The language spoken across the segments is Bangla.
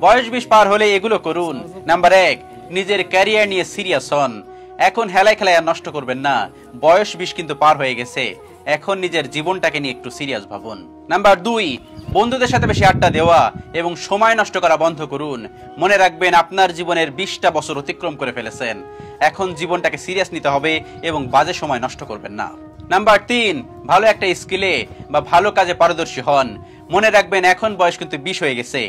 বয়স 20 পার হলে এগুলো করুন। নাম্বার 1, নিজের ক্যারিয়ার নিয়ে সিরিয়াস হন। এখন হেলায় খেলায় আর নষ্ট করবেন না। বয়স 20 কিন্তু পার হয়ে গেছে, এখন নিজের জীবনটাকে নিয়ে একটু সিরিয়াস ভাবুন। নাম্বার 2, বন্ধুদের সাথে বেশি আড্ডা দেওয়া এবং সময় নষ্ট করা বন্ধ করুন। মনে রাখবেন আপনার জীবনের 20টা বছর অতিক্রম করে ফেলেছেন, এখন জীবনটাকে সিরিয়াস নিতে হবে এবং বাজে সময় নষ্ট করবেন না। নাম্বার 3, ভালো একটা স্কিলে বা ভালো কাজে পারদর্শী হন। মনে রাখবেন এখন বয়স কিন্তু 20 হয়ে গেছে,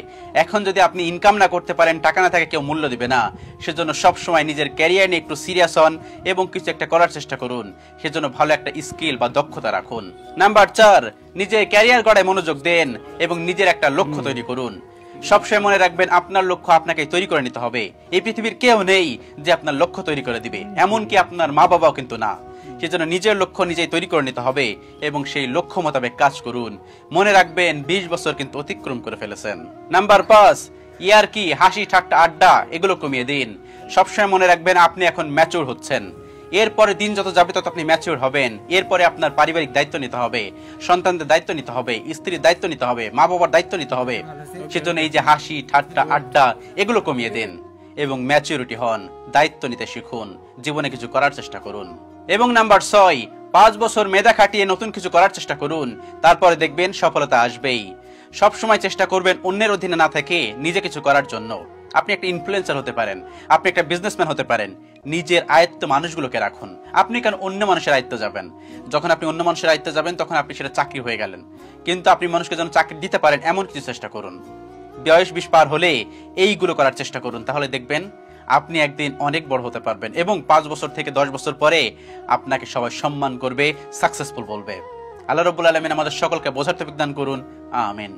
এখন যদি আপনি ইনকাম না করতে পারেন, টাকা না থাকে কেউ মূল্য দিবে না। সেজন্য সবসময় নিজের ক্যারিয়ার নিয়ে একটু সিরিয়াস হন এবং কিছু একটা করার চেষ্টা করুন। সেজন্য ভালো একটা স্কিল বা দক্ষতা রাখুন। নাম্বার 4, নিজের ক্যারিয়ার গড়ায় মনোযোগ দেন এবং নিজের একটা লক্ষ্য তৈরি করুন। সবসময় মনে রাখবেন আপনার লক্ষ্য আপনাকে তৈরি করে নিতে হবে। এই পৃথিবীর কেউ নেই যে আপনার লক্ষ্য তৈরি করে দিবে, এমনকি আপনার মা বাবাও কিন্তু না। সেজন্য নিজের লক্ষ্য নিজেই তৈরি করে নিতে হবে এবং সেই লক্ষ্য মোতাবেক কাজ করুন। মনে রাখবেন 20 বছর কিন্তু অতিক্রম করে ফেলেছেন। নাম্বার 5, ইয়ার্কি, হাসি ঠাট্টা আড্ডা এগুলো কমিয়ে দিন। সবসময় মনে রাখবেন আপনি এখন ম্যাচিউর হচ্ছেন। এরপরে দিন যত যাবে তত আপনি ম্যাচিউর হবেন। এরপরে আপনার পারিবারিক দায়িত্ব নিতে হবে, সন্তানদের দায়িত্ব নিতে হবে, স্ত্রীর দায়িত্ব নিতে হবে, মা বাবার দায়িত্ব নিতে হবে। সেজন্য এই যে হাসি ঠাট্টা আড্ডা এগুলো কমিয়ে দিন এবং ম্যাচিউরিটি হন, দায়িত্ব নিতে শিখুন, জীবনে কিছু করার চেষ্টা করুন। এবং নাম্বার 6, 5 বছর মেধা খাটিয়ে নতুন কিছু করার চেষ্টা করুন, তারপরে দেখবেন সফলতা আসবেই। সব সময় চেষ্টা করবেন অন্যের অধীনে না থেকে নিজে কিছু করার জন্য। আপনি একটা ইনফ্লুয়েন্সার হতে পারেন, আপনি একটা বিজনেসম্যান হতে পারেন। নিজের আয়ত্ত মানুষগুলোকে রাখুন। আপনি কেন অন্য মানুষের আয়ত্তে যাবেন? যখন আপনি অন্য মানুষের আয়ত্তে যাবেন তখন আপনি সেটা চাকরি হয়ে গেলেন, কিন্তু আপনি মানুষকে যেন চাকরি দিতে পারেন এমন কিছু চেষ্টা করুন। বয়স 20 পার হলে এইগুলো করার চেষ্টা করুন, তাহলে দেখবেন আপনি একদিন অনেক বড় হতে পারবেন এবং 5 বছর থেকে 10 বছর পরে আপনাকে সবাই সম্মান করবে, সাকসেসফুল বলবে। আল্লাহ রাব্বুল আলামিন আমাদের সকলকে বোঝার তৌফিক দান করুন। আমিন।